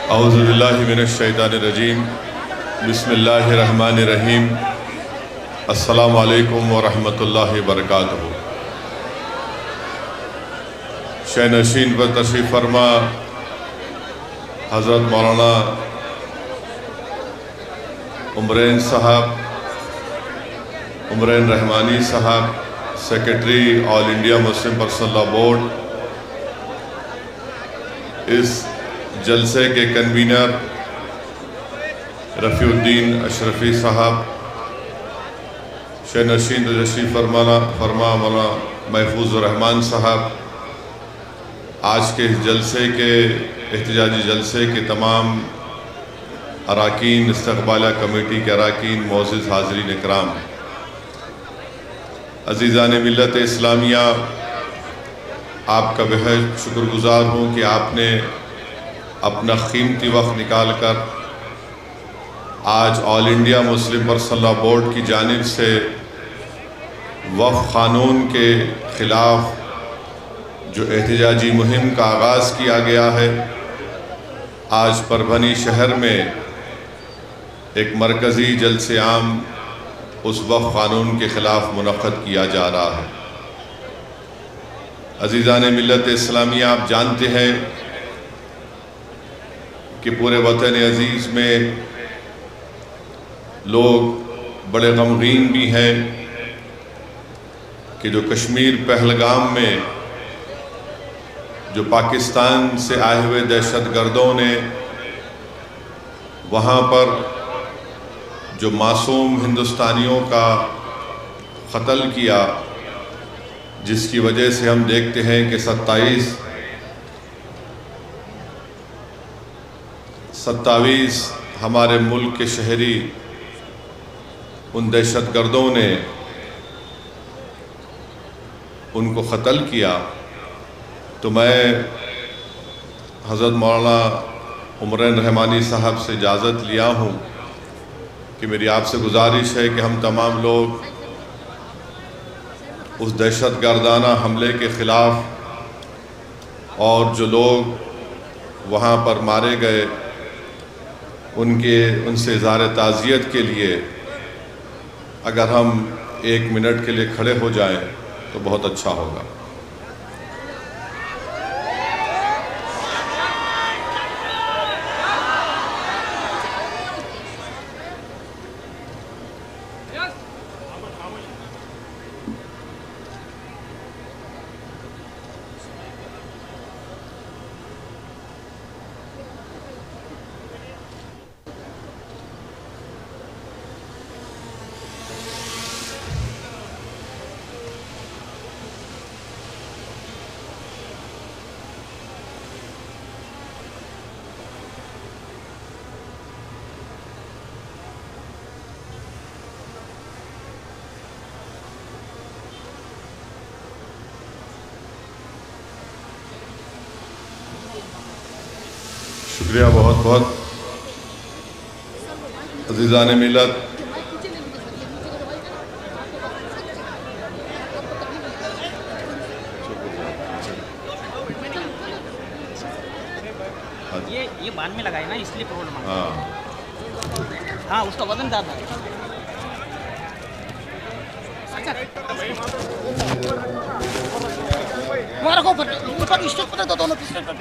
औज़ुबिल्लाहि मिनश्शैतानिर्रजीम बिस्मिल्लाहिर्रहमानिर्रहीम अस्सलामु अलैकुम व रहमतुल्लाहि व बरकातुहू। शहनशीन पर तशरीफ़ फरमा हज़रत मौलाना उमरैन साहब, उमरैन रहमानी साहब, secretary all India Muslim personal law board, इस जलसे के कन्वीनर रफ़ीउद्दीन अशरफी साहब, शहनशीन तशरीफ़ फरमा मौलाना महफूज़ुर रहमान साहब, आज के इस जलसे के एहतजाजी जलसे के तमाम अराकीन, इस्तक़बालिया कमेटी के अराकीन, मोअज़्ज़िज़ हाज़रीन इकराम, अज़ीज़ान मिल्लत इस्लामिया, आपका बेहद शुक्रगुज़ार हूँ कि आपने अपना कीमती वक्त निकाल कर आज all India Muslim personal law board की जानिब से वक्फ़ क़ानून के ख़िलाफ़ जो एहतजाजी मुहिम का आगाज़ किया गया है, आज परभनी शहर में एक मरकज़ी जलसे आम उस वक्फ़ क़ानून के ख़िलाफ़ मुनक़्क़द किया जा रहा है। अज़ीज़ान मिल्लत इस्लामिया, आप जानते हैं कि पूरे वतन अज़ीज़ में लोग बड़े गमगीन भी हैं कि जो कश्मीर पहलगाम में जो पाकिस्तान से आए हुए दहशतगर्दों ने वहाँ पर जो मासूम हिंदुस्तानियों का क़त्ल किया, जिसकी वजह से हम देखते हैं कि 27 हमारे मुल्क के शहरी उन दहशतगर्दों ने उनको क़त्ल किया। तो मैं हज़रत मौलाना उमरैन रहमानी साहब से इजाज़त लिया हूँ कि मेरी आपसे गुजारिश है कि हम तमाम लोग उस दहशतगर्दाना हमले के ख़िलाफ़ और जो लोग वहाँ पर मारे गए उनसे इज़हार ताज़ियत के लिए अगर हम 1 मिनट के लिए खड़े हो जाएं तो बहुत अच्छा होगा। शुक्रिया बहुत बहुत अज़ीज़ान मिल्लत। ये बांध में लगाए ना, इसलिए प्रॉब्लम है। हाँ, उसका वजन ज़्यादा है। हमारा को ऊपर स्टेज पर दोनों पिस्टल पर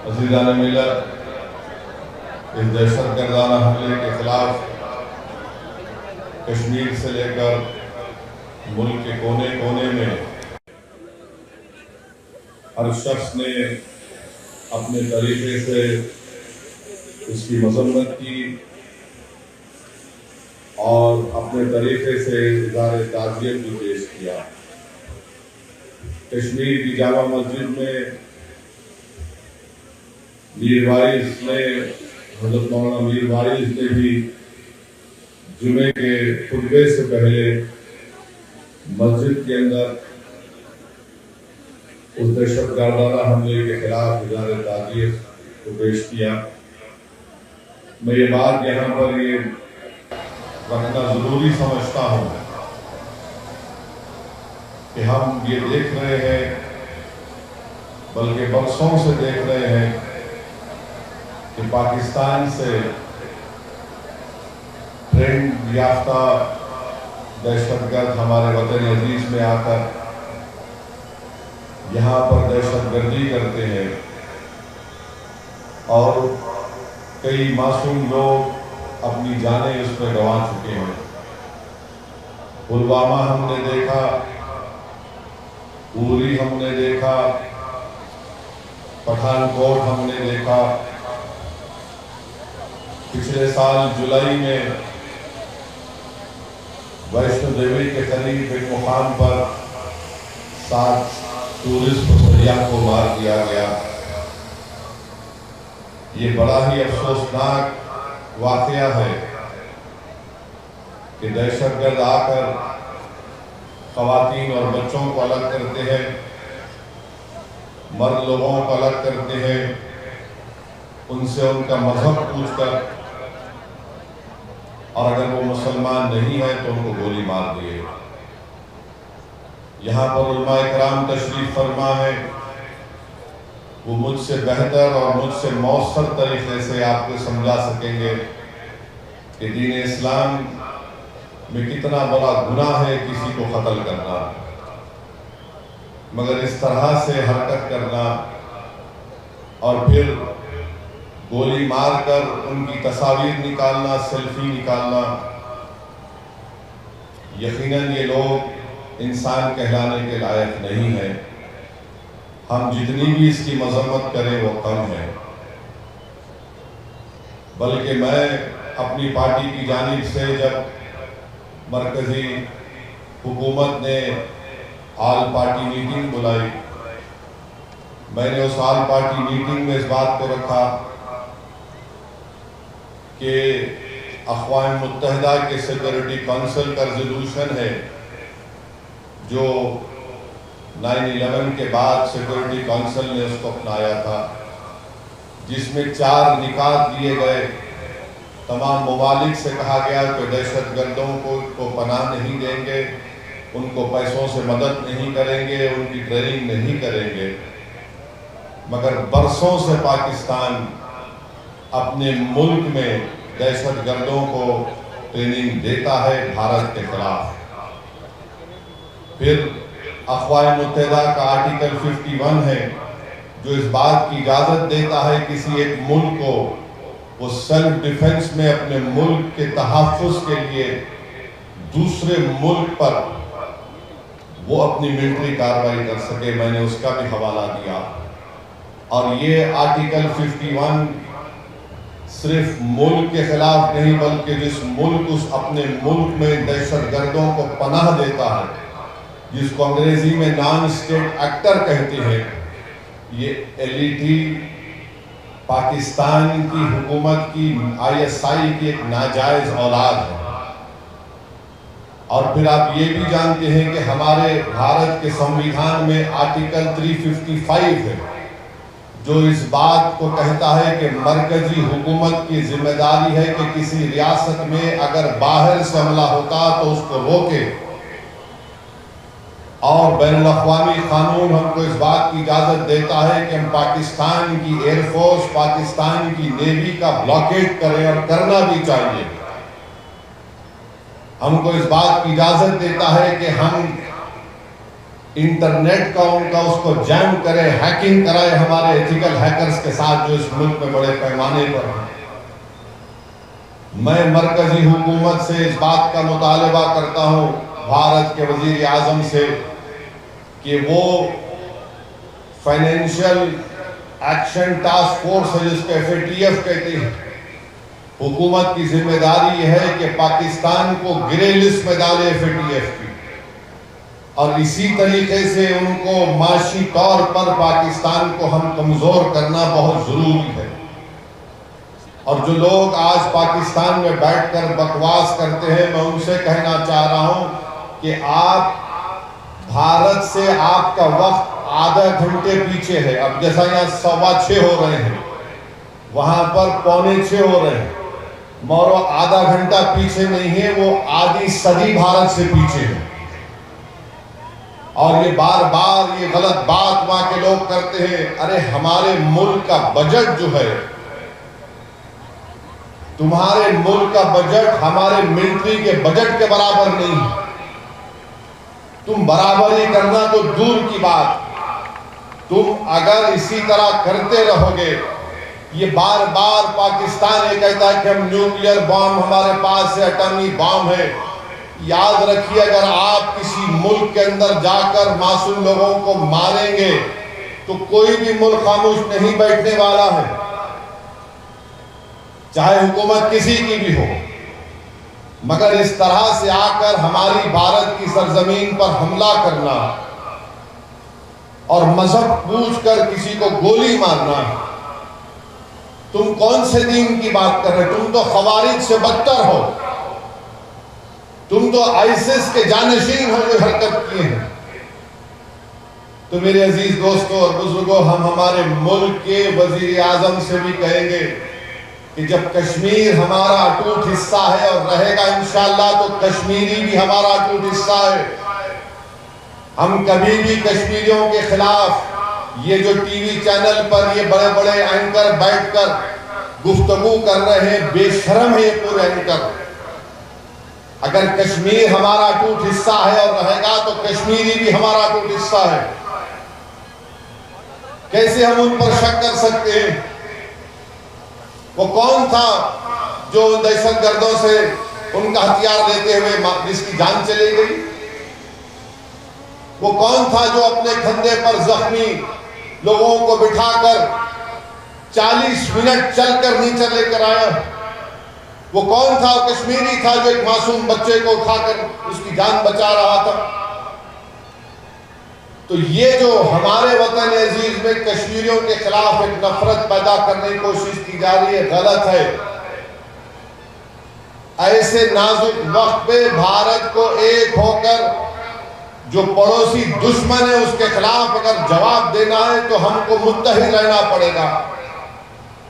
अज़ीज़ान मिल्लत, इस दहशतगर्दाना हमले के ख़िलाफ़ कश्मीर से लेकर मुल्क के कोने कोने में हर शख्स ने अपने तरीक़े से इसकी मज़म्मत की और अपने तरीक़े से इज़हार ताज़ियत भी पेश किया। कश्मीर की जामा मस्जिद में मीर वारिस ने, हज़रत मौलाना मीर वारिस ने भी जुमे के खुतबे से पहले मस्जिद के अंदर उस दहशतगर्दाना हमले के खिलाफ इज़हार ताज़ियत को पेश किया। मैं ये बात यहाँ पर ये रखना ज़रूरी समझता हूँ कि हम ये देख रहे हैं, बल्कि बरसों से देख रहे हैं कि पाकिस्तान से ट्रेंड याफ्ता दहशतगर्द हमारे वतन अजीज में आकर यहाँ पर दहशतगर्दी करते हैं और कई मासूम लोग अपनी जानें उसमें गंवा चुके हैं। पुलवामा हमने देखा, उरी हमने देखा, पठानकोट हमने देखा, पिछले साल जुलाई में वैष्णो देवी के करीब एक मुकाम पर 7 टूरिस्ट सैयाह को मार दिया गया। ये बड़ा ही अफसोसनाक वाकया है कि दहशतगर्द आकर खवातीन और बच्चों को अलग करते हैं, मर्द लोगों को अलग करते हैं, उनसे उनका मजहब पूछकर, और अगर वो मुसलमान नहीं है तो उनको गोली मार दिए। यहाँ पर उलमाए किराम तशरीफ फरमा है, वो मुझसे बेहतर और मुझसे मौसर तरीके से आपको समझा सकेंगे कि दीन इस्लाम में कितना बड़ा गुनाह है किसी को कत्ल करना, मगर इस तरह से हरकत करना और फिर गोली मारकर उनकी तस्वीर निकालना, सेल्फी निकालना, यकीनन ये लोग इंसान कहलाने के लायक नहीं है। हम जितनी भी इसकी मजम्मत करें वो कम है। बल्कि मैं अपनी पार्टी की जानिब से जब मरकजी हुकूमत ने आल पार्टी मीटिंग बुलाई, मैंने उस आल पार्टी मीटिंग में इस बात को रखा कि अक़वाम मुत्तहिदा के सिक्योरिटी काउंसिल का रेजोल्यूशन है जो 9/11 के बाद सिक्योरिटी काउंसिल ने उसको अपनाया था, जिसमें 4 निकात दिए गए। तमाम ममालिक से कहा गया कि दहशतगर्दों को पनाह नहीं देंगे, उनको पैसों से मदद नहीं करेंगे, उनकी ट्रेनिंग नहीं करेंगे। मगर बरसों से पाकिस्तान अपने मुल्क में दहशतगर्दों को ट्रेनिंग देता है भारत के खिलाफ। फिर अक़वाम मुत्तहिदा का आर्टिकल 51 है जो इस बात की इजाज़त देता है किसी एक मुल्क को वो सेल्फ डिफेंस में अपने मुल्क के तहफ़्फ़ुज़ के लिए दूसरे मुल्क पर वो अपनी मिलिट्री कार्रवाई कर सके। मैंने उसका भी हवाला दिया। और ये आर्टिकल 51 सिर्फ मुल्क के खिलाफ नहीं, बल्कि जिस मुल्क उस अपने मुल्क में दहशतगर्दों को पनाह देता है, जिसको अंग्रेजी में नॉन स्टेट एक्टर कहते हैं, ये एलईटी पाकिस्तान की हुकूमत की ISI की एक नाजायज औलाद है। और फिर आप ये भी जानते हैं कि हमारे भारत के संविधान में आर्टिकल 355 है जो इस बात को कहता है कि मरकजी हुकूमत की जिम्मेदारी है कि किसी रियासत में अगर बाहर से हमला होता तो उसको रोके। और बैनुल-अक़वामी कानून हमको इस बात की इजाज़त देता है कि हम पाकिस्तान की एयरफोर्स, पाकिस्तान की नेवी का ब्लॉकेट करें, और करना भी चाहिए। हमको इस बात की इजाज़त देता है कि हम इंटरनेट का उनका उसको जैम करें, हैकिंग कराएं हमारे एथिकल हैकर्स के साथ जो इस मुल्क में बड़े पैमाने पर हैं। मैं मरकजी हुकूमत से इस बात का मुतालबा करता हूँ, भारत के वज़ीर आज़म से, कि वो फाइनेंशियल एक्शन टास्क फोर्स है जिसको FATF कहते हैं, हुकूमत की जिम्मेदारी है कि पाकिस्तान को ग्रे लिस्ट में डाले FATF की, और इसी तरीके से उनको माशी तौर पर पाकिस्तान को हम कमज़ोर करना बहुत ज़रूरी है। और जो लोग आज पाकिस्तान में बैठकर बकवास करते हैं, मैं उनसे कहना चाह रहा हूं कि आप भारत से आपका वक्त आधा घंटे पीछे है। अब जैसा यहाँ 6:15 हो रहे हैं, वहां पर 6:45 हो रहे हैं। मौरो आधा घंटा पीछे नहीं है, वो आधी सदी भारत से पीछे है। और ये बार बार ये गलत बात वहां के लोग करते हैं। अरे हमारे मुल्क का बजट जो है, तुम्हारे मुल्क का बजट हमारे मिलिट्री के बजट के बराबर नहीं है। तुम बराबरी करना तो दूर की बात, तुम अगर इसी तरह करते रहोगे, ये बार बार पाकिस्तान ये कहता है कि हम न्यूक्लियर बॉम्ब हमारे पास है, एटॉमिक बॉम्ब है। याद रखिए, अगर आप किसी मुल्क के अंदर जाकर मासूम लोगों को मारेंगे तो कोई भी मुल्क खामोश नहीं बैठने वाला है, चाहे हुकूमत किसी की भी हो। मगर इस तरह से आकर हमारी भारत की सरजमीन पर हमला करना और मजहब पूछकर किसी को गोली मारना, तुम कौन से दीन की बात कर रहे हो? तुम तो खवारिज से बदतर हो, तुम तो आईसिस के जानशीन हो जो हरकत किए हैं। तो मेरे अजीज दोस्तों और बुजुर्गों, हम हमारे मुल्क के वजीर आजम से भी कहेंगे कि जब कश्मीर हमारा अटूट हिस्सा है और रहेगा इंशाअल्लाह, तो कश्मीरी भी हमारा अटूट हिस्सा है। हम कभी भी कश्मीरियों के खिलाफ ये जो टीवी चैनल पर ये बड़े बड़े एंकर बैठकर गुफ्तगू कर रहे हैं, बेशरम है ये पूरे एंकर। अगर कश्मीर हमारा अटूट हिस्सा है और रहेगा, तो कश्मीरी भी हमारा अटूट हिस्सा है। कैसे हम उन पर शक कर सकते हैं? वो कौन था जो दहशतगर्दों से उनका हथियार लेते हुए जिसकी जान चली गई? वो कौन था जो अपने कंधे पर जख्मी लोगों को बिठाकर 40 मिनट चलकर नीचे लेकर आया? वो कौन था? कश्मीरी था जो एक मासूम बच्चे को उठाकर उसकी जान बचा रहा था। तो ये जो हमारे वतन अजीज में कश्मीरियों के खिलाफ एक नफरत पैदा करने की कोशिश की जा रही है, गलत है। ऐसे नाजुक वक्त पे भारत को एक होकर जो पड़ोसी दुश्मन है उसके खिलाफ अगर जवाब देना है तो हमको मुत्तहिद रहना पड़ेगा।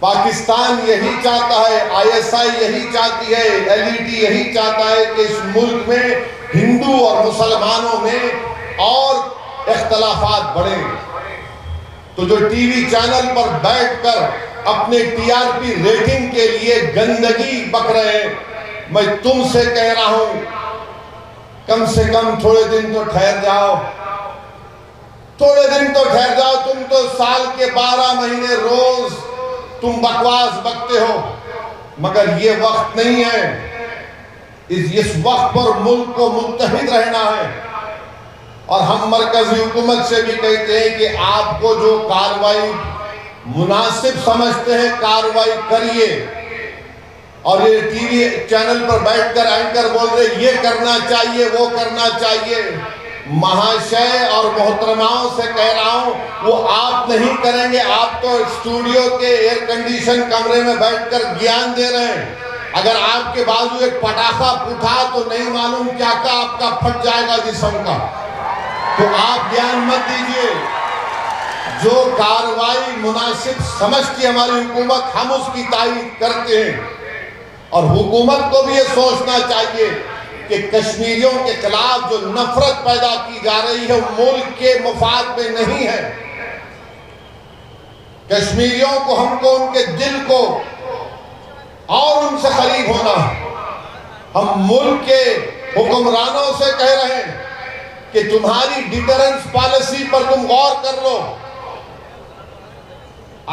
पाकिस्तान यही चाहता है, आईएसआई यही चाहती है, एलईटी यही चाहता है कि इस मुल्क में हिंदू और मुसलमानों में और इख्तलाफात बढ़े। तो जो टीवी चैनल पर बैठकर अपने टीआरपी रेटिंग के लिए गंदगी बक रहे हैं, मैं तुमसे कह रहा हूं, कम से कम थोड़े दिन तो ठहर जाओ, थोड़े दिन तो ठहर जाओ। तुम तो साल के 12 महीने रोज तुम बकवास बकते हो, मगर ये वक्त नहीं है। इस वक्त पर मुल्क को मुत्तहिद रहना है। और हम मरकजी हुकूमत से भी कहते हैं कि आपको जो कार्रवाई मुनासिब समझते हैं कार्रवाई करिए। और ये टीवी चैनल पर बैठकर एंकर बोल रहे ये करना चाहिए, वो करना चाहिए, महाशय और मोहतरमाओं से कह रहा हूं, वो आप नहीं करेंगे। आप तो स्टूडियो के एयर कंडीशन कमरे में बैठकर ज्ञान दे रहे हैं। अगर आपके बाजू एक पटाखा फूटा तो नहीं मालूम क्या का आपका फट जाएगा जिस्म का। तो आप ज्ञान मत दीजिए। जो कार्रवाई मुनासिब समझती हमारी हुकूमत, हम उसकी तारीफ करते हैं। और हुकूमत को भी ये सोचना चाहिए कि कश्मीरियों के खिलाफ जो नफरत पैदा की जा रही है वो मुल्क के मुफाद में नहीं है। कश्मीरियों को, हमको उनके दिल को और उनसे करीब होना। हम मुल्क के हुक्मरानों से कह रहे हैं कि तुम्हारी डिटरेंस पॉलिसी पर तुम गौर कर लो।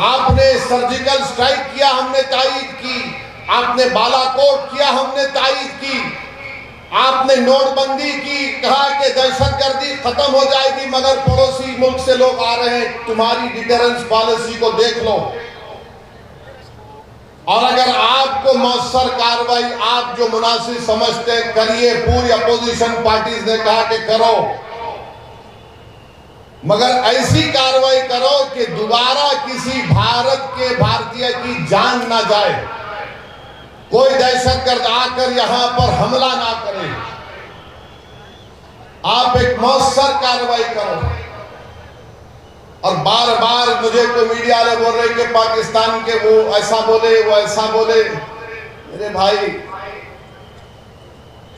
आपने सर्जिकल स्ट्राइक किया, हमने तायीद की। आपने बालाकोट किया, हमने तायीद की। आपने नोटबंदी की, कहा कि दहशतगर्दी खत्म हो जाएगी, मगर पड़ोसी मुल्क से लोग आ रहे हैं। तुम्हारी डिटरेंस पॉलिसी को देख लो। और अगर आपको मौसर कार्रवाई आप जो मुनासिब समझते हैं करिए। पूरी अपोजिशन पार्टीज ने कहा कि करो, मगर ऐसी कार्रवाई करो कि दोबारा किसी भारतीय की जान ना जाए। कोई दहशतगर्द आकर यहां पर हमला ना करे। आप एक मौसर कार्रवाई करो। और बार बार मुझे तो मीडिया वाले बोल रहे कि पाकिस्तान के वो ऐसा बोले, वो ऐसा बोले। मेरे भाई,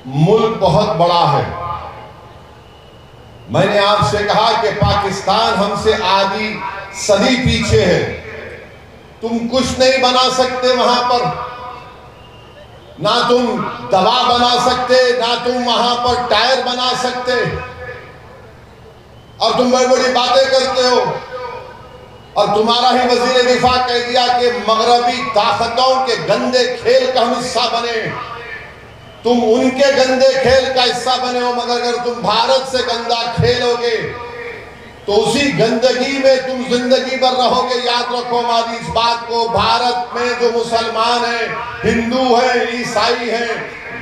मुल्क बहुत बड़ा है, मैंने आपसे कहा कि पाकिस्तान हमसे आधी सदी पीछे है, तुम कुछ नहीं बना सकते वहां पर, ना तुम दवा बना सकते, ना तुम वहां पर टायर बना सकते, और तुम बड़ी बड़ी बातें करते हो। और तुम्हारा ही वजीर दिफा कह दिया कि मगरबी ताकतों के गंदे खेल का हम हिस्सा बने। तुम उनके गंदे खेल का हिस्सा बने हो, मगर अगर तुम भारत से गंदा खेलोगे तो उसी गंदगी में तुम जिंदगी भर रहोगे। याद रखो हमारी इस बात को, भारत में जो मुसलमान हैं, हिंदू हैं, ईसाई हैं,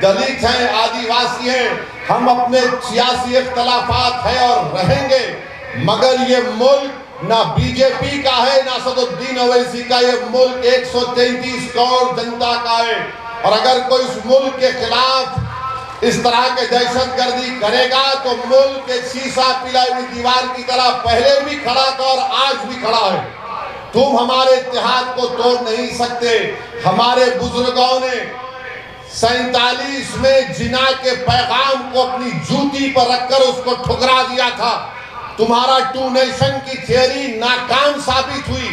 दलित हैं, आदिवासी हैं, हम अपने सियासी इख्तलाफात है और रहेंगे, मगर ये मुल्क ना बीजेपी का है ना सदुद्दीन अवैसी का, ये मुल्क 133 करोड़ जनता का है। और अगर कोई इस मुल्क के खिलाफ इस तरह के दहशतगर्दी करेगा तो मुल्क एक शीशा पिलाई हुई दीवार की तरह पहले भी खड़ा था और आज भी खड़ा है। तुम हमारे इत्तेहाद को तोड़ नहीं सकते। हमारे बुजुर्गों ने 47 में जिना के पैगाम को अपनी जूती पर रखकर उसको ठुकरा दिया था। तुम्हारा 2 नेशन की थियरी नाकाम साबित हुई।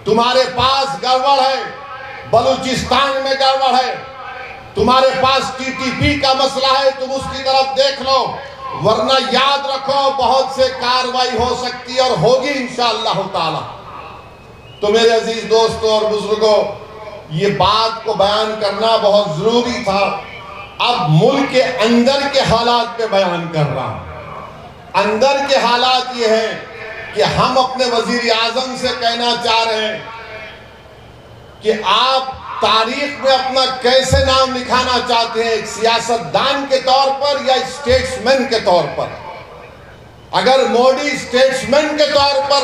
तुम्हारे पास गड़बड़ है, बलूचिस्तान में गड़बड़ है, तुम्हारे पास टीटीपी का मसला है, तुम उसकी तरफ देख लो, वरना याद रखो बहुत से कार्रवाई हो सकती है और होगी इंशाअल्लाह ताला। तो मेरे अजीज दोस्तों और बुजुर्गों, ये बात को बयान करना बहुत जरूरी था। अब मुल्क के अंदर के हालात पे बयान कर रहा हूं। अंदर के हालात ये हैं कि हम अपने वजीर आजम से कहना चाह रहे हैं कि आप तारीख में अपना कैसे नाम लिखाना चाहते हैं, एक सियासतदान के तौर पर या स्टेट्समैन के तौर पर। अगर मोदी स्टेट्समैन के तौर पर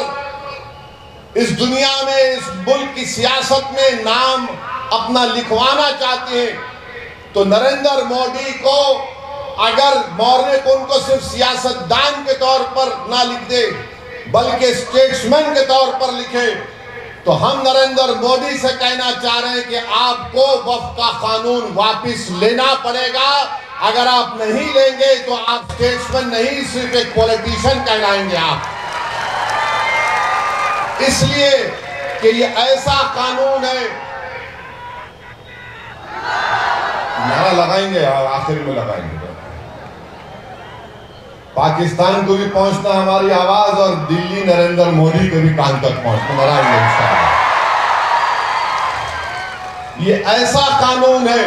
इस दुनिया में, इस मुल्क की सियासत में नाम अपना लिखवाना चाहते हैं तो नरेंद्र मोदी को, अगर मौर्य को उनको सिर्फ सियासतदान के तौर पर ना लिख दे बल्कि स्टेट्समैन के तौर पर लिखे, तो हम नरेंद्र मोदी से कहना चाह रहे हैं कि आपको वक्फ का कानून वापस लेना पड़ेगा। अगर आप नहीं लेंगे तो आप स्टेट्समैन नहीं, सिर्फ एक पॉलिटिशियन कहलाएंगे आप। इसलिए कि ये ऐसा कानून है, नारा लगाएंगे और आखिर में लगाएंगे। पाकिस्तान को भी पहुंचना हमारी आवाज और दिल्ली नरेंद्र मोदी के भी कान तक पहुंचना लगाएंगे इंशाअल्लाह। ये ऐसा कानून है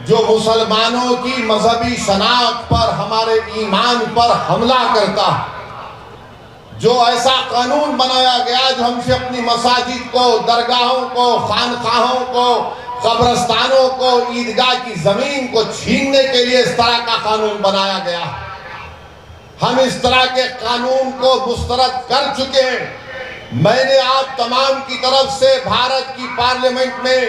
जो मुसलमानों की मजहबी शनाख्त पर, हमारे ईमान पर हमला करता है। जो ऐसा कानून बनाया गया जो हमसे अपनी मसाजिद को, दरगाहों को, खानकाहों को, कब्रस्तानों को, ईदगाह की जमीन को छीनने के लिए इस तरह का कानून बनाया गया। हम इस तरह के कानून को मुस्तरद कर चुके हैं। मैंने आप तमाम की तरफ से भारत की पार्लियामेंट में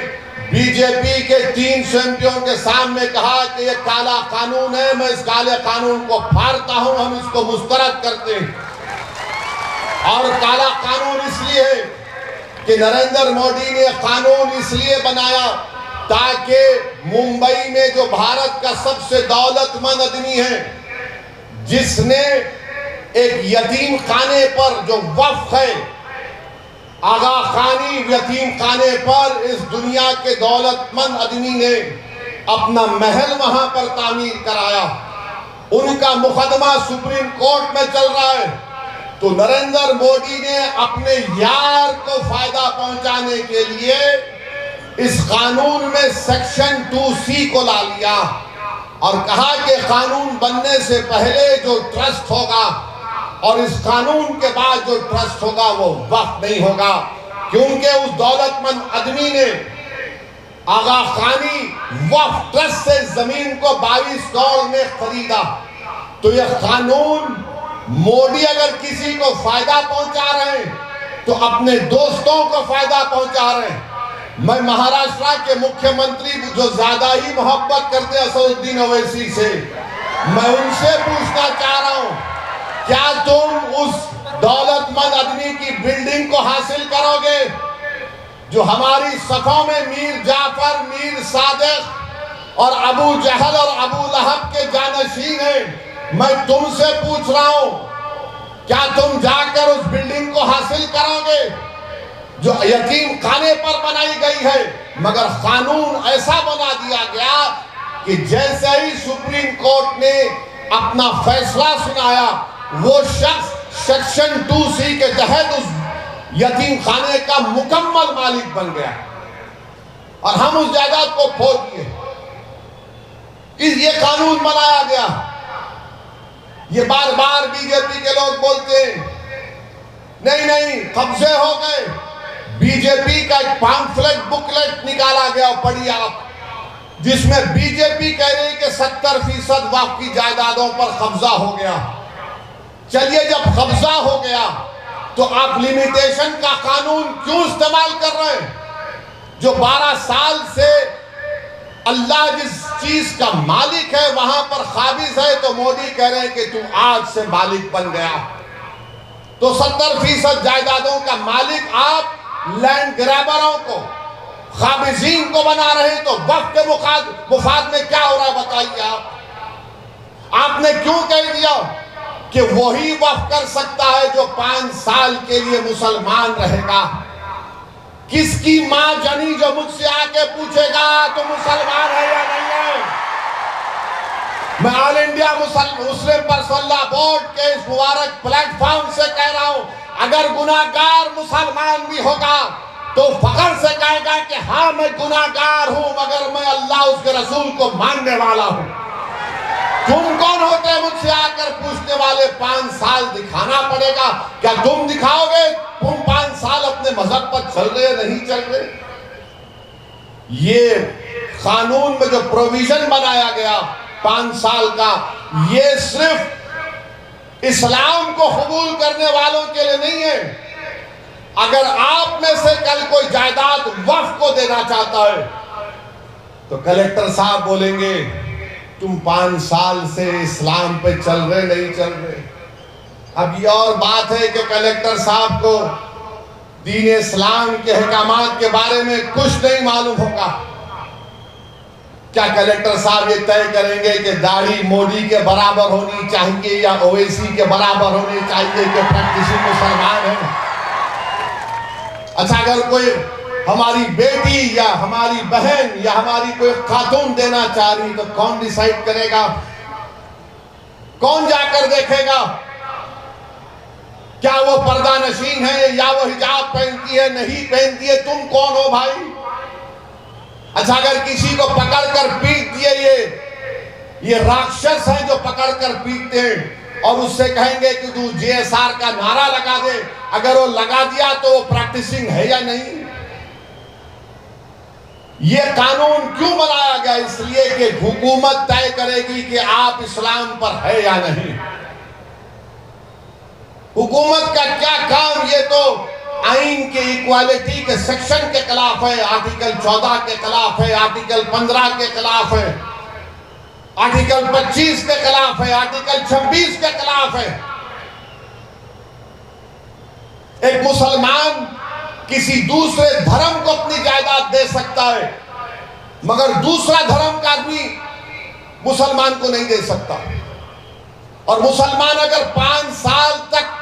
बीजेपी के 300 एमपियों के सामने कहा कि यह काला कानून है, मैं इस काले कानून को फाड़ता हूं, हम इसको मुस्तरद करते हैं। और काला कानून इसलिए है कि नरेंद्र मोदी ने कानून इसलिए बनाया ताकि मुंबई में जो भारत का सबसे दौलतमंद आदमी है, जिसने एक यतीम खाने पर जो वक्फ है, आगा खानी यतीम खाने पर इस दुनिया के दौलतमंद आदमी ने अपना महल वहां पर तामीर कराया। उनका मुकदमा सुप्रीम कोर्ट में चल रहा है। तो नरेंद्र मोदी ने अपने यार को फायदा पहुंचाने के लिए इस कानून में सेक्शन 2C को ला लिया और कहा कि कानून बनने से पहले जो ट्रस्ट होगा और इस कानून के बाद जो ट्रस्ट होगा वो वक्फ नहीं होगा, क्योंकि उस दौलतमंद आदमी ने आगा खानी वक्फ ट्रस्ट से जमीन को 22 करोड़ में खरीदा। तो यह कानून मोदी अगर किसी को फायदा पहुंचा रहे हैं तो अपने दोस्तों को फायदा पहुंचा रहे हैं। मैं महाराष्ट्र के मुख्यमंत्री जो ज्यादा ही मोहब्बत करते हैं असदुद्दीन ओवैसी से, मैं उनसे पूछना चाह रहा हूं, क्या तुम उस दौलतमंद आदमी की बिल्डिंग को हासिल करोगे जो हमारी सफों में मीर जाफर, मीर सादिक और अबू जहल और अबू लहब के जानशीन हैं? मैं तुमसे पूछ रहा हूं, क्या तुम जाकर उस बिल्डिंग को हासिल करोगे जो यतीम खाने पर बनाई गई है? मगर कानून ऐसा बना दिया गया कि जैसे ही सुप्रीम कोर्ट ने अपना फैसला सुनाया, वो शख्स सेक्शन 2C के तहत उस यतीम खाने का मुकम्मल मालिक बन गया और हम उस जायदाद को खो दिए। ये कानून बनाया गया। ये बार बार बीजेपी के लोग बोलते हैं नहीं नहीं कब्जे हो गए। बीजेपी का एक पैम्फलेट बुकलेट निकाला गया, पढ़िए आप, जिसमें बीजेपी कह रही है कि 70% वक्फ की जायदादों पर कब्जा हो गया। चलिए, जब कब्जा हो गया तो आप लिमिटेशन का कानून क्यों इस्तेमाल कर रहे हैं? जो 12 साल से अल्लाह जिस चीज का मालिक है वहां पर काबिज है, तो मोदी कह रहे हैं कि तू आज से मालिक बन गया। तो 70% जायदादों का मालिक आप लैंड ग्रैबरों को, काबिजीन को बना रहे हैं। तो वक्त के मुफाद में क्या हो रहा है बताइए आप। आपने क्यों कह दिया कि वही वक्फ कर सकता है जो 5 साल के लिए मुसलमान रहेगा? किसकी मां जनी जो मुझसे आके पूछेगा तो मुसलमान है या नहीं है? मैं all India Muslim personal board के इस मुबारक प्लेटफॉर्म से कह रहा हूं, अगर गुनाहगार मुसलमान भी होगा तो फख्र से कहेगा कि हाँ मैं गुनाहगार हूं, मगर मैं अल्लाह उसके रसूल को मानने वाला हूं। तुम कौन होते हैं मुझसे आकर पूछने वाले? 5 साल दिखाना पड़ेगा। क्या तुम दिखाओगे तुम 5 साल अपने मजहब पर चल रहे नहीं चल रहे? ये कानून में जो प्रोविजन बनाया गया 5 साल का, ये सिर्फ इस्लाम को कबूल करने वालों के लिए नहीं है। अगर आप में से कल कोई जायदाद वक्फ को देना चाहता है तो कलेक्टर साहब बोलेंगे तुम 5 साल से इस्लाम पे चल रहे नहीं चल रहे। अब ये और बात है कि कलेक्टर साहब को दीन इस्लाम के अहकामात के बारे में कुछ नहीं मालूम होगा। क्या कलेक्टर साहब ये तय करेंगे कि दाढ़ी मोदी के बराबर होनी चाहिए या ओवैसी के बराबर होनी चाहिए कि प्रैक्टिसिंग मुसलमान है? अच्छा, अगर कोई हमारी बेटी या हमारी बहन या हमारी कोई खातून देना चाह रही तो कौन डिसाइड करेगा? कौन जाकर देखेगा क्या वो पर्दा नशीन है या वो हिजाब पहनती है नहीं पहनती है? तुम कौन हो भाई? अच्छा, अगर किसी को पकड़कर पीट दिए, ये राक्षस हैं जो पकड़कर पीटते हैं और उससे कहेंगे कि तू JSR का नारा लगा दे, अगर वो लगा दिया तो वो प्रैक्टिसिंग है या नहीं? ये कानून क्यों बनाया गया? इसलिए कि हुकूमत तय करेगी कि आप इस्लाम पर है या नहीं। हुकूमत का क्या काम? ये तो आइन के इक्वालिटी के सेक्शन के खिलाफ है, आर्टिकल 14 के खिलाफ है, आर्टिकल 15 के खिलाफ है, आर्टिकल 25 के खिलाफ है, आर्टिकल 26 के खिलाफ है। एक मुसलमान किसी दूसरे धर्म को अपनी जायदाद दे सकता है, मगर दूसरा धर्म का आदमी मुसलमान को नहीं दे सकता। और मुसलमान अगर 5 साल तक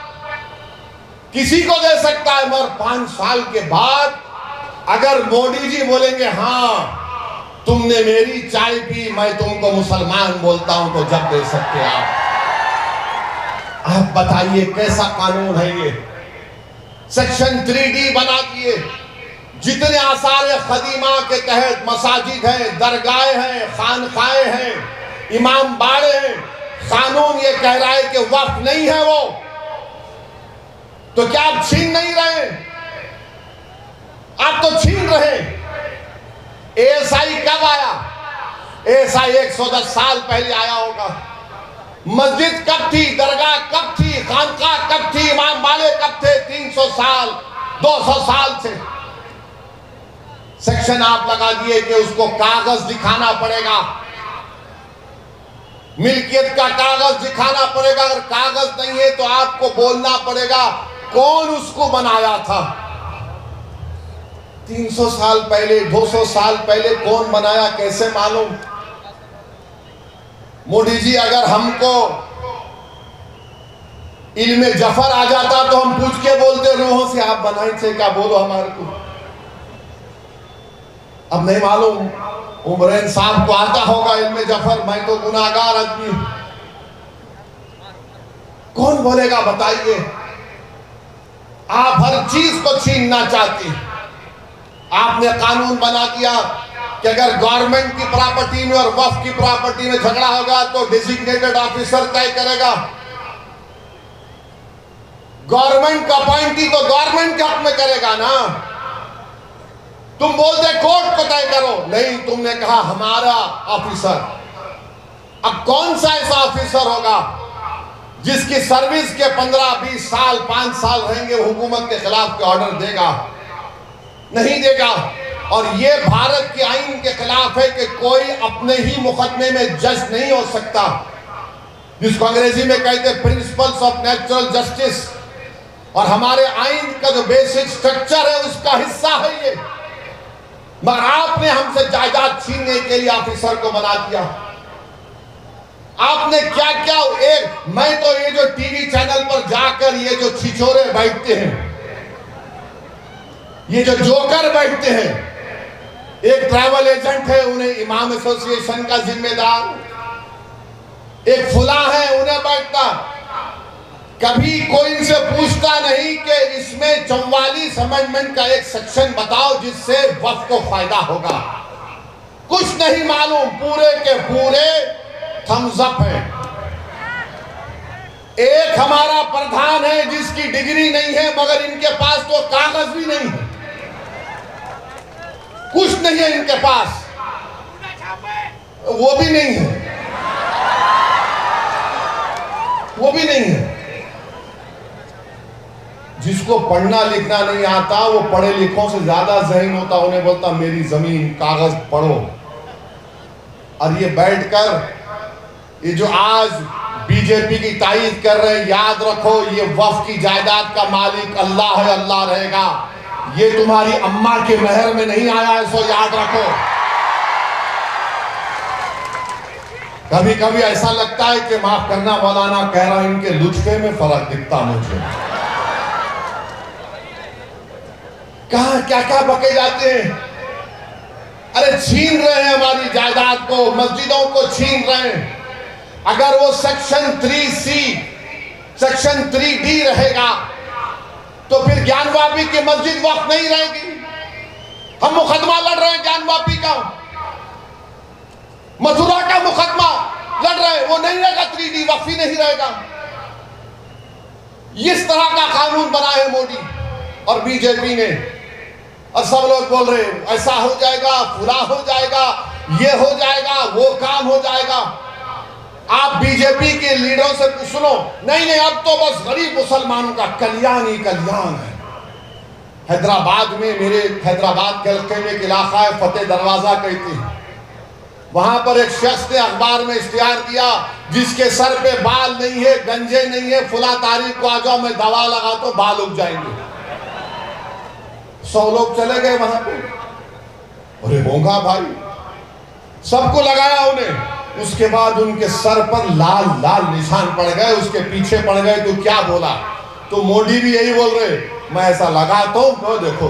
किसी को दे सकता है, मगर 5 साल के बाद अगर मोदी जी बोलेंगे हाँ तुमने मेरी चाय पी, मैं तुमको मुसलमान बोलता हूं, तो जब दे सकते आप बताइए कैसा कानून है ये? सेक्शन 3D बना दिए। जितने आसार खदीमा के तहत मसाजिद हैं, दरगाहें हैं, खानखाएं हैं, इमाम बाड़े हैं, कानून ये कह रहा है कि वक्फ नहीं है वो, तो क्या आप छीन नहीं रहे? आप तो छीन रहे। ASI कब आया? ASI 110 साल पहले आया होगा। मस्जिद कब थी? दरगाह कब थी? खानकाह कब थी? इमाम बाड़े कब थे? 300 साल 200 साल से। सेक्शन आप लगा दिए कि उसको कागज दिखाना पड़ेगा, मिल्कियत का कागज दिखाना पड़ेगा। अगर कागज नहीं है तो आपको बोलना पड़ेगा कौन उसको बनाया था। 300 साल पहले, 200 साल पहले कौन बनाया कैसे मालूम? मोदी जी, अगर हमको इल्मे जफर आ जाता तो हम पूछ के बोलते रूहों से आप बनाई थे क्या, बोलो हमारे को। अब नहीं मालूम उमरैन साहब को आता होगा इल्मे जफर, मैं तो गुनाहगार आदमी हूं। कौन बोलेगा बताइए। आप हर चीज को छीनना चाहते हैं। आपने कानून बना दिया कि अगर गवर्नमेंट की प्रॉपर्टी में और वक्फ की प्रॉपर्टी में झगड़ा होगा तो डेजिग्नेटेड ऑफिसर तय करेगा। गवर्नमेंट का अपॉइंटी तो गवर्नमेंट के हक में करेगा ना। तुम बोलते कोर्ट को तय करो, नहीं, तुमने कहा हमारा ऑफिसर। अब कौन सा ऐसा ऑफिसर होगा जिसकी सर्विस के 15-20 साल 5 साल रहेंगे, हुकूमत के खिलाफ के ऑर्डर देगा? नहीं देगा। और ये भारत के आईन के खिलाफ है कि कोई अपने ही मुकदमे में जज नहीं हो सकता, जिसको अंग्रेजी में कहते हैं प्रिंसिपल्स ऑफ नेचुरल जस्टिस। और हमारे आईन का जो बेसिक स्ट्रक्चर है उसका हिस्सा है ये। मगर आपने हमसे जायदाद छीनने के लिए ऑफिसर को बना दिया। आपने क्या क्या, एक मैं तो ये जो टीवी चैनल पर जाकर ये जो छिछोरे बैठते हैं, ये जो जोकर बैठते हैं, एक ट्रैवल एजेंट है उन्हें इमाम एसोसिएशन का जिम्मेदार, एक फुला है उन्हें बैठता। कभी कोई इनसे पूछता नहीं कि इसमें 44 अमेंडमेंट का एक सेक्शन बताओ जिससे वक्फ को फायदा होगा। कुछ नहीं मालूम, पूरे के पूरे थम्स अप है। एक हमारा प्रधान है जिसकी डिग्री नहीं है मगर इनके पास तो कागज भी नहीं है, कुछ नहीं है इनके पास, वो भी नहीं है, वो भी नहीं है। जिसको पढ़ना लिखना नहीं आता वो पढ़े लिखों से ज्यादा ज़हीन होता, उन्हें बोलता मेरी जमीन कागज पढ़ो। और ये बैठकर ये जो आज बीजेपी की तारीफ कर रहे हैं, याद रखो ये वक्फ की जायदाद का मालिक अल्लाह है, अल्लाह रहेगा। ये तुम्हारी अम्मा के महर में नहीं आया है, सो याद रखो। कभी कभी ऐसा लगता है कि माफ करना मौलाना कह रहा, इनके लुत्फे में फर्क दिखता मुझे। कहां क्या क्या बके जाते हैं। अरे छीन रहे हैं हमारी जायदाद को, मस्जिदों को छीन रहे हैं। अगर वो सेक्शन 3C सेक्शन 3D रहेगा तो फिर ज्ञानवापी की मस्जिद वक्फ नहीं रहेगी। हम मुकदमा लड़ रहे हैं ज्ञानवापी का, मथुरा का मुकदमा लड़ रहे हैं, वो नहीं रहेगा, 3D वक्फ ही नहीं रहेगा। इस तरह का कानून बनाए है मोदी और बीजेपी ने। और सब लोग बोल रहे हैं ऐसा हो जाएगा, पूरा हो जाएगा, ये हो जाएगा, वो काम हो जाएगा। आप बीजेपी के लीडरों से सुनो, नहीं नहीं अब तो बस गरीब मुसलमानों का कल्याण ही कल्याण है। हैदराबाद में, मेरे हैदराबाद के हल्के में एक इलाका है फतेह दरवाजा कहते हैं, वहां पर एक शख्स ने अखबार में इश्तिहार दिया जिसके सर पे बाल नहीं है, गंजे नहीं है, फुला तारीख को आ जाओ मैं दवा लगा तो बाल उग जाएंगे। 100 लोग चले गए वहां पे, अरे होगा भाई, सबको लगाया उन्हें। उसके बाद उनके सर पर लाल लाल निशान पड़ गए, उसके पीछे पड़ गए। तो क्या बोला? तो मोदी भी यही बोल रहे, मैं ऐसा लगा तो देखो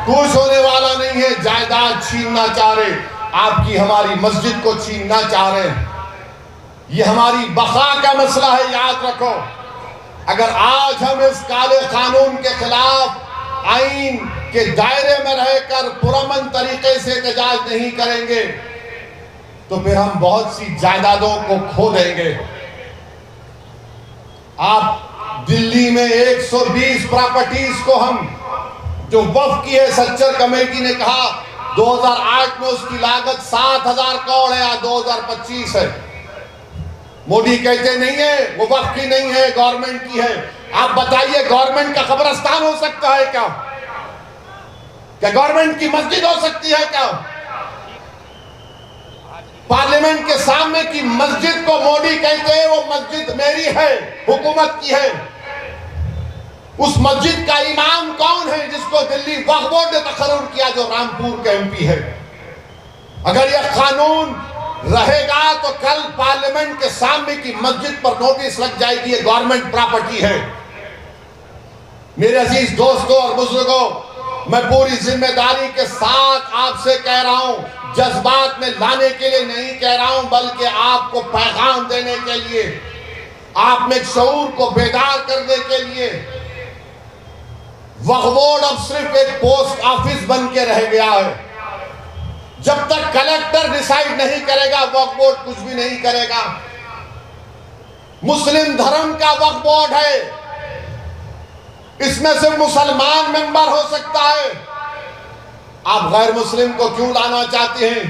कुछ होने वाला नहीं है। जायदाद छीनना चाह रहे, आपकी हमारी मस्जिद को छीनना चाह रहे, ये हमारी बका का मसला है, याद रखो। अगर आज हम इस काले कानून के खिलाफ आईन के दायरे में रहकर पुरअमन तरीके से एहतजाज नहीं करेंगे तो फिर हम बहुत सी जायदादों को खो देंगे। आप दिल्ली में 120 प्रॉपर्टीज को हम जो वक्फ की है, सच्चर कमेटी ने कहा 2008 में उसकी लागत 7,000 करोड़ है, 2025 है। मोदी कहते नहीं है वो वक्फ की नहीं है, गवर्नमेंट की है। आप बताइए गवर्नमेंट का कब्रिस्तान हो सकता है क्या? क्या गवर्नमेंट की मस्जिद हो सकती है क्या? पार्लियामेंट के सामने की मस्जिद को मोदी कहते हैं वो मस्जिद मेरी है, हुकूमत की है। उस मस्जिद का इमाम कौन है जिसको दिल्ली वक्फ बोर्ड ने तकर्रुर किया, जो रामपुर का MP है। अगर यह कानून रहेगा तो कल पार्लियामेंट के सामने की मस्जिद पर नोटिस लग जाएगी, ये गवर्नमेंट प्रॉपर्टी है। मेरे अजीज दोस्तों और बुजुर्गों, मैं पूरी जिम्मेदारी के साथ आपसे कह रहा हूं, जज्बात में लाने के लिए नहीं कह रहा हूं, बल्कि आपको पैगाम देने के लिए, आप में शऊर को बेदार करने के लिए। वक्फ बोर्ड अब सिर्फ एक पोस्ट ऑफिस बन के रह गया है। जब तक कलेक्टर डिसाइड नहीं करेगा, वक्फ बोर्ड कुछ भी नहीं करेगा। मुस्लिम धर्म का वक्फ बोर्ड है, इसमें सिर्फ मुसलमान मेंबर हो सकता है। आप गैर मुस्लिम को क्यों लाना चाहते हैं?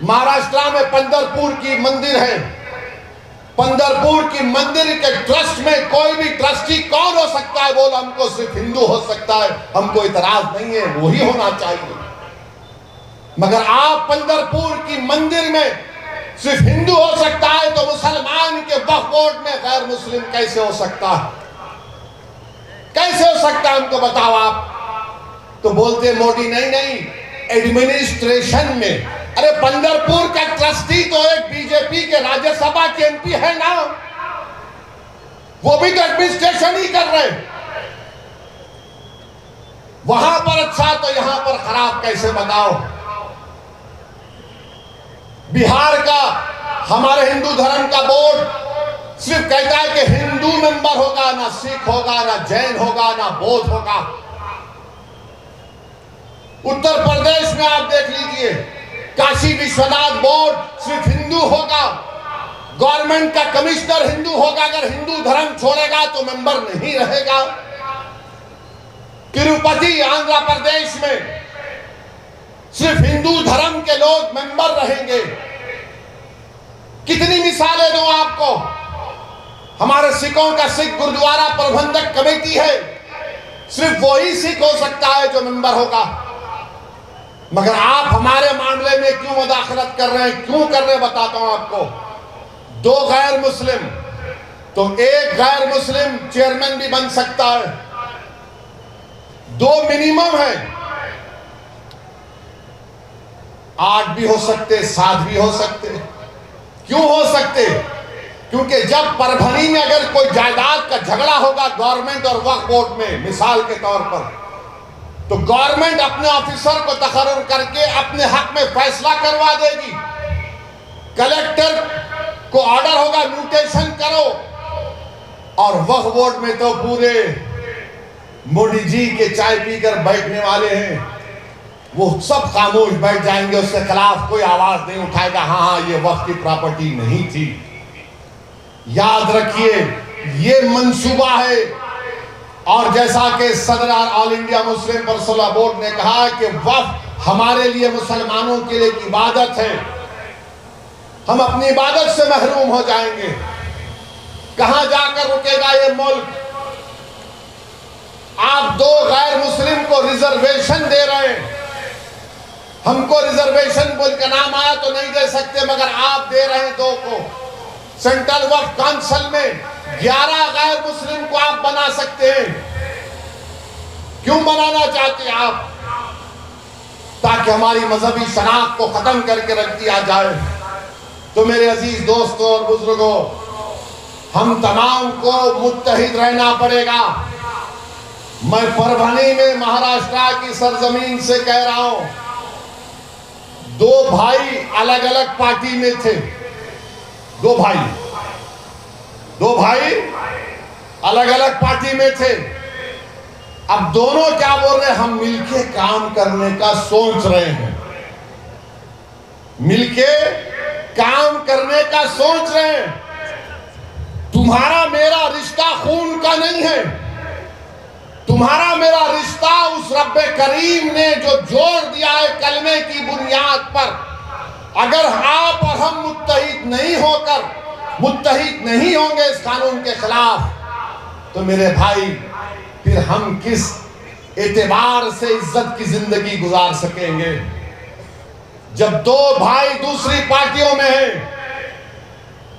महाराष्ट्र में पंढरपुर की मंदिर है, पंढरपुर की मंदिर के ट्रस्ट में कोई भी ट्रस्टी कौन हो सकता है? बोल हमको सिर्फ हिंदू हो सकता है, हमको इतराज नहीं है, वही होना चाहिए। मगर आप पंढरपुर की मंदिर में सिर्फ हिंदू हो सकता है, तो मुसलमान के वक्फ बोर्ड में गैर मुस्लिम कैसे हो सकता है? कैसे हो सकता है, हमको बताओ आप। तो बोलते मोदी नहीं नहीं, एडमिनिस्ट्रेशन में। अरे पंढरपुर का ट्रस्टी तो एक बीजेपी के राज्यसभा के एमपी है ना, वो भी तो एडमिनिस्ट्रेशन ही कर रहे। वहां पर अच्छा तो यहां पर खराब, कैसे बताओ? बिहार का हमारे हिंदू धर्म का बोर्ड सिर्फ कहता है कि हिंदू मेंबर होगा, ना सिख होगा, ना जैन होगा, ना बौद्ध होगा। उत्तर प्रदेश में आप देख लीजिए, काशी विश्वनाथ बोर्ड सिर्फ हिंदू होगा, गवर्नमेंट का कमिश्नर हिंदू होगा। अगर हिंदू धर्म छोड़ेगा तो मेंबर नहीं रहेगा। तिरुपति आंध्र प्रदेश में सिर्फ हिंदू धर्म के लोग मेंबर रहेंगे। कितनी मिसालें दूं आपको। हमारे सिखों का सिख गुरुद्वारा प्रबंधक कमेटी है, सिर्फ वही सिख हो सकता है जो मेंबर होगा। मगर आप हमारे मामले में क्यों मुदाखलत कर रहे हैं? क्यों कर रहे हैं बताता हूं आपको। 2 गैर मुस्लिम, तो एक गैर मुस्लिम चेयरमैन भी बन सकता है। 2 मिनिमम है, 8 भी हो सकते, 7 भी हो सकते। क्यों हो सकते? क्योंकि जब परभनी में अगर कोई जायदाद का झगड़ा होगा गवर्नमेंट और वक्फ बोर्ड में, मिसाल के तौर पर, तो गवर्नमेंट अपने ऑफिसर को तकर्रुर करके अपने हक में फैसला करवा देगी। कलेक्टर को ऑर्डर होगा म्यूटेशन करो, और वक्फ बोर्ड में तो पूरे मोदी जी के चाय पीकर बैठने वाले हैं, वो सब खामोश बैठ जाएंगे, उसके खिलाफ कोई आवाज नहीं उठाएगा। हाँ, ये वक्फ की प्रॉपर्टी नहीं थी। याद रखिए, ये मंसूबा है। और जैसा कि सदर all India Muslim personal board ने कहा कि वक्फ हमारे लिए, मुसलमानों के लिए एक इबादत है, हम अपनी इबादत से महरूम हो जाएंगे। कहां जाकर रुकेगा ये मुल्क? आप 2 गैर मुस्लिम को रिजर्वेशन दे रहे हैं। हमको रिजर्वेशन बोल के नाम आया तो नहीं दे सकते, मगर आप दे रहे हैं 2 को। सेंट्रल वक्फ काउंसिल में 11 गैर मुस्लिम को आप बना सकते हैं। क्यों बनाना चाहते हैं आप? ताकि हमारी मजहबी शनाख्त को खत्म करके रख दिया जाए। तो मेरे अजीज दोस्तों और बुजुर्गों, हम तमाम को मुत्तहिद रहना पड़ेगा। मैं परभनी में महाराष्ट्र की सरजमीन से कह रहा हूं, 2 भाई अलग अलग पार्टी में थे। 2 भाई अलग अलग पार्टी में थे। अब दोनों क्या बोल रहे हैं? हम मिलके काम करने का सोच रहे हैं, मिलके काम करने का सोच रहे हैं। तुम्हारा मेरा रिश्ता खून का नहीं है, तुम्हारा मेरा रिश्ता उस रब्बे करीम ने जो जोड़ दिया है कलमे की बुनियाद पर। अगर आप और हम मुत्तहिद नहीं होंगे इस कानून के खिलाफ, तो मेरे भाई फिर हम किस एतबार से इज्जत की जिंदगी गुजार सकेंगे? जब 2 भाई दूसरी पार्टियों में हैं,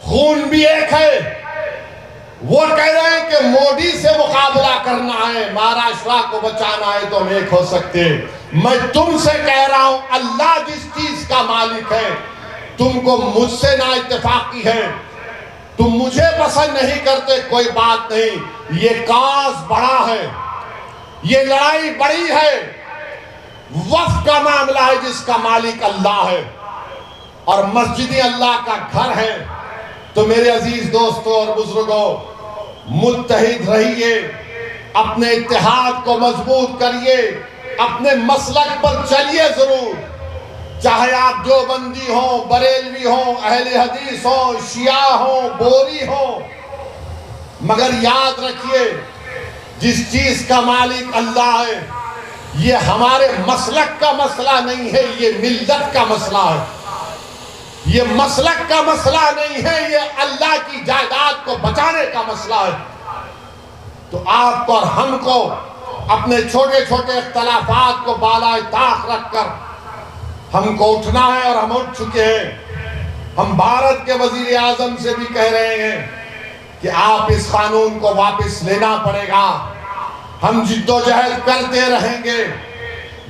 खून भी एक है, वो कह रहे हैं कि मोदी से मुकाबला करना है, महाराष्ट्र को बचाना है, तो हम एक हो सकते। मैं तुमसे कह रहा हूं, अल्लाह जिस चीज का मालिक है तुमको मुझसे ना इत्तेफाकी है, तुम मुझे पसंद नहीं करते, कोई बात नहीं। ये काज बड़ा है, ये लड़ाई बड़ी है, वक्फ का मामला है जिसका मालिक अल्लाह है और मस्जिद अल्लाह का घर है। तो मेरे अजीज दोस्तों और बुजुर्गों, मुत्तहिद रहिए, अपने इत्तेहाद को मजबूत करिए, अपने मसलक पर चलिए जरूर। चाहे आप देवबंदी हो, बरेलवी हो, अहले हदीस हो, शिया हो, बोरी हो, मगर याद रखिए जिस चीज का मालिक अल्लाह है, ये हमारे मसलक का मसला नहीं है, ये मिल्लत का मसला है। ये मसलक का मसला नहीं है, ये अल्लाह की जायदाद को बचाने का मसला है। तो आपको और हमको अपने छोटे छोटे इख्तलाफात को बालाए ताक रखकर हमको उठना है और हम उठ चुके हैं। हम भारत के वजीर आजम से भी कह रहे हैं कि आप इस कानून को वापस लेना पड़ेगा। हम जिद्दोजहद करते रहेंगे।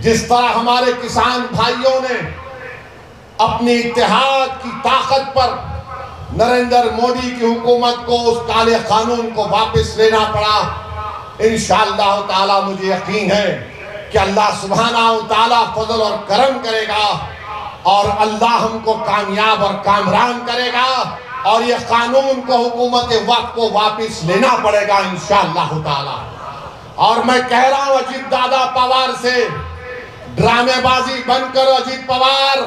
जिस तरह हमारे किसान भाइयों ने अपनी इत्तेहाद की ताकत पर नरेंद्र मोदी की हुकूमत को उस काले कानून को वापस लेना पड़ा, इंशाअल्लाह ताला मुझे यकीन है कि अल्लाह सुब्हानाहु ताला फजल और करम करेगा और अल्लाह हमको कामयाब और कामरान करेगा और ये कानून को हुकूमत वक्त को वापस लेना पड़ेगा इंशाअल्लाह ताला। और मैं कह रहा हूं अजीत दादा पवार से, ड्रामेबाजी बंद करो अजीत पवार।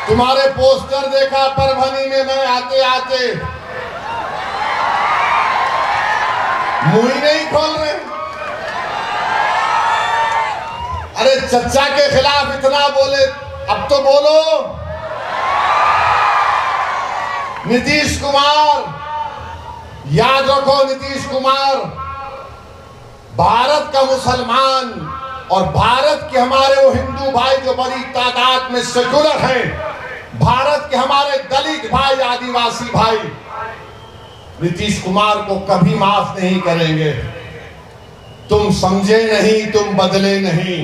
तुम्हारे पोस्टर देखा परभनी में मैं आते आते, मुंह ही नहीं खोल रहे। अरे चचा के खिलाफ इतना बोले, अब तो बोलो। नीतीश कुमार, याद रखो नीतीश कुमार भारत का मुसलमान और भारत के हमारे वो हिंदू भाई जो बड़ी तादाद में सेकुलर हैं, भारत के हमारे दलित भाई, आदिवासी भाई नीतीश कुमार को कभी माफ नहीं करेंगे। तुम समझे नहीं, तुम बदले नहीं।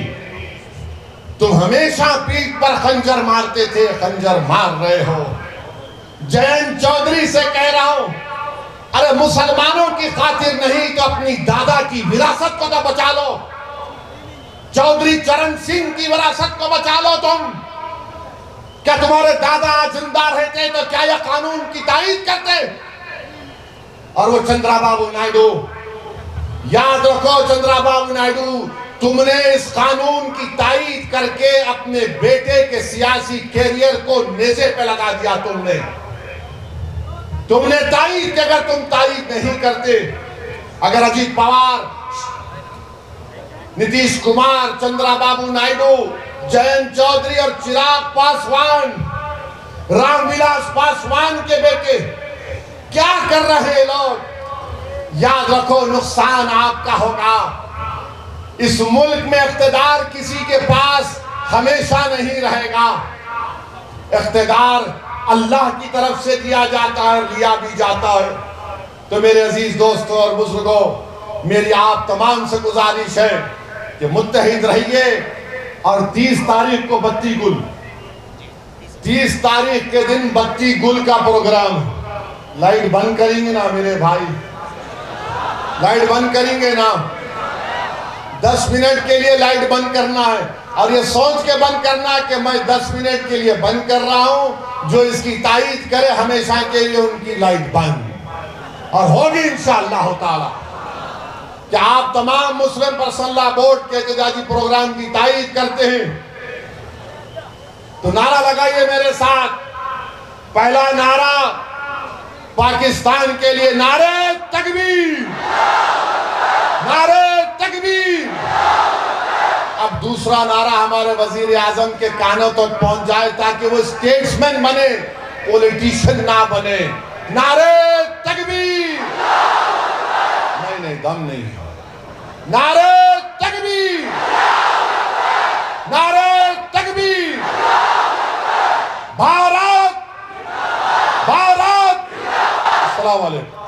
तुम हमेशा पीठ पर खंजर मारते थे, खंजर मार रहे हो। जयंत चौधरी से कह रहा हूं, अरे मुसलमानों की खातिर नहीं तो अपनी दादा की विरासत को तो बचा लो। चौधरी चरण सिंह की विरासत को बचा लो तुम। क्या तुम्हारे दादा जिंदा रहते तो क्या यह कानून की तायीद करते? और वो चंद्राबाबू नायडू, याद रखो चंद्राबाबू नायडू, तुमने इस कानून की तायीद करके अपने बेटे के सियासी कैरियर को नेज़े पे लगा दिया। तुमने तायीद, अगर तुम तायीद नहीं करते, अगर अजीत पवार, नीतीश कुमार, चंद्राबाबू नायडू, जयंत चौधरी और चिराग पासवान, रामविलास पासवान के बेटे क्या कर रहे हैं लोग, याद रखो नुकसान आपका होगा। इस मुल्क में इख्तिदार किसी के पास हमेशा नहीं रहेगा। इख्तिदार अल्लाह की तरफ से दिया जाता है, लिया भी जाता है। तो मेरे अजीज दोस्तों और बुजुर्गों, मेरी आप तमाम से गुजारिश है कि मुत्तहिद रहिए। और 30 तारीख को बत्ती गुल, 30 तारीख के दिन बत्ती गुल का प्रोग्राम है। लाइट बंद करेंगे ना मेरे भाई, लाइट बंद करेंगे ना? 10 मिनट के लिए लाइट बंद करना है और ये सोच के बंद करना कि मैं 10 मिनट के लिए बंद कर रहा हूं। जो इसकी तायीद करे हमेशा के लिए उनकी लाइट बंद और होगी इंशाअल्लाह ताला। कि आप तमाम मुस्लिम पर्सनल लॉ बोर्ड के एहतजाजी प्रोग्राम की तायीद करते हैं तो नारा लगाइए मेरे साथ। पहला नारा पाकिस्तान के लिए, नारे तकबीर, नारे तकबीर। अब दूसरा नारा हमारे वजीर आजम के कानों तक पहुंच जाए ताकि वो स्टेट्समैन बने, पॉलिटिशियन ना बने। नारे तकबीर, नहीं दम नहीं, नारे तकबीर, नारे तकबीर। भारत, भारत। अस्सलाम वालेकुम।